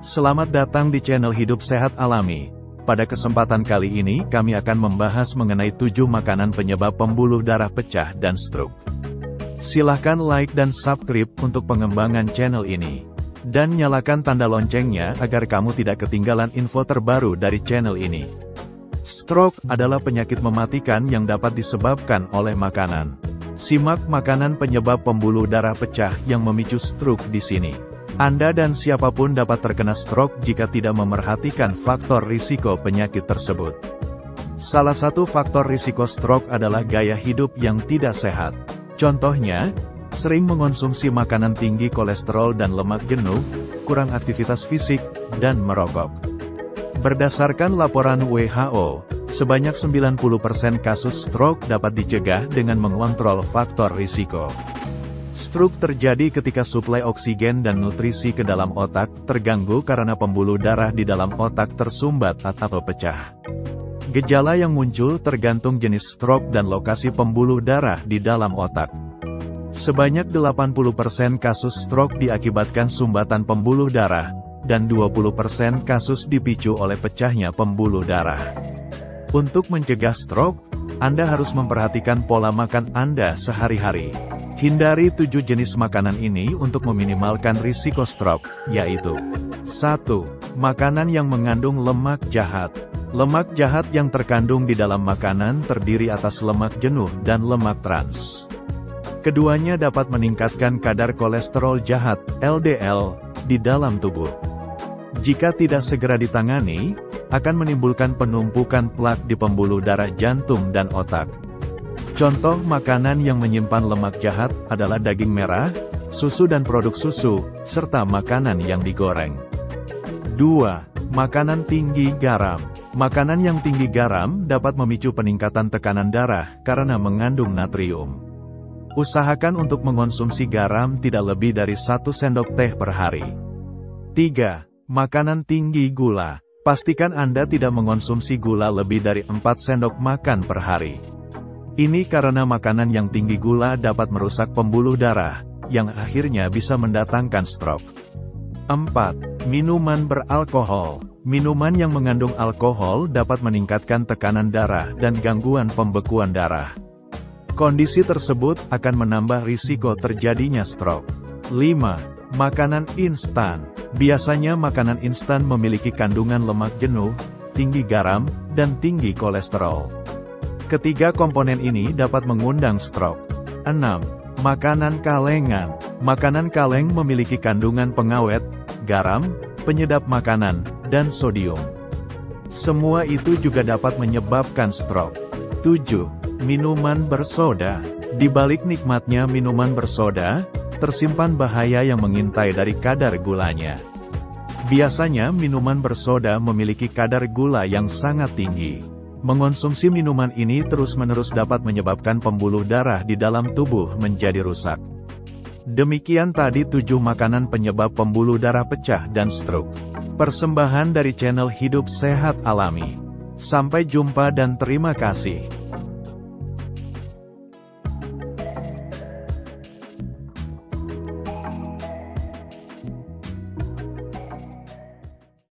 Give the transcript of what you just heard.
Selamat datang di channel Hidup Sehat Alami. Pada kesempatan kali ini kami akan membahas mengenai 7 makanan penyebab pembuluh darah pecah dan stroke. Silahkan like dan subscribe untuk pengembangan channel ini. Dan nyalakan tanda loncengnya agar kamu tidak ketinggalan info terbaru dari channel ini. Stroke adalah penyakit mematikan yang dapat disebabkan oleh makanan. Simak makanan penyebab pembuluh darah pecah yang memicu stroke di sini. Anda dan siapapun dapat terkena stroke jika tidak memerhatikan faktor risiko penyakit tersebut. Salah satu faktor risiko stroke adalah gaya hidup yang tidak sehat. Contohnya, sering mengonsumsi makanan tinggi kolesterol dan lemak jenuh, kurang aktivitas fisik, dan merokok. Berdasarkan laporan WHO, sebanyak 90% kasus stroke dapat dicegah dengan mengontrol faktor risiko. Stroke terjadi ketika suplai oksigen dan nutrisi ke dalam otak terganggu karena pembuluh darah di dalam otak tersumbat atau pecah. Gejala yang muncul tergantung jenis stroke dan lokasi pembuluh darah di dalam otak. Sebanyak 80% kasus stroke diakibatkan sumbatan pembuluh darah, dan 20% kasus dipicu oleh pecahnya pembuluh darah. Untuk mencegah stroke, Anda harus memperhatikan pola makan Anda sehari-hari. Hindari 7 jenis makanan ini untuk meminimalkan risiko stroke, yaitu 1. Makanan yang mengandung lemak jahat. Lemak jahat yang terkandung di dalam makanan terdiri atas lemak jenuh dan lemak trans. Keduanya dapat meningkatkan kadar kolesterol jahat, LDL, di dalam tubuh. Jika tidak segera ditangani, akan menimbulkan penumpukan plak di pembuluh darah jantung dan otak. Contoh makanan yang menyimpan lemak jahat adalah daging merah, susu dan produk susu, serta makanan yang digoreng. 2. Makanan tinggi garam. Makanan yang tinggi garam dapat memicu peningkatan tekanan darah karena mengandung natrium. Usahakan untuk mengonsumsi garam tidak lebih dari 1 sendok teh per hari. 3. Makanan tinggi gula. Pastikan Anda tidak mengonsumsi gula lebih dari 4 sendok makan per hari. Ini karena makanan yang tinggi gula dapat merusak pembuluh darah, yang akhirnya bisa mendatangkan stroke. 4. Minuman beralkohol. Minuman yang mengandung alkohol dapat meningkatkan tekanan darah dan gangguan pembekuan darah. Kondisi tersebut akan menambah risiko terjadinya stroke. 5. Makanan instan. Biasanya makanan instan memiliki kandungan lemak jenuh, tinggi garam, dan tinggi kolesterol. Ketiga komponen ini dapat mengundang stroke. 6. Makanan kalengan. Makanan kaleng memiliki kandungan pengawet, garam, penyedap makanan, dan sodium. Semua itu juga dapat menyebabkan stroke. 7. Minuman bersoda. Di balik nikmatnya minuman bersoda, tersimpan bahaya yang mengintai dari kadar gulanya. Biasanya minuman bersoda memiliki kadar gula yang sangat tinggi. Mengonsumsi minuman ini terus-menerus dapat menyebabkan pembuluh darah di dalam tubuh menjadi rusak. Demikian tadi 7 makanan penyebab pembuluh darah pecah dan stroke. Persembahan dari channel Hidup Sehat Alami. Sampai jumpa dan terima kasih.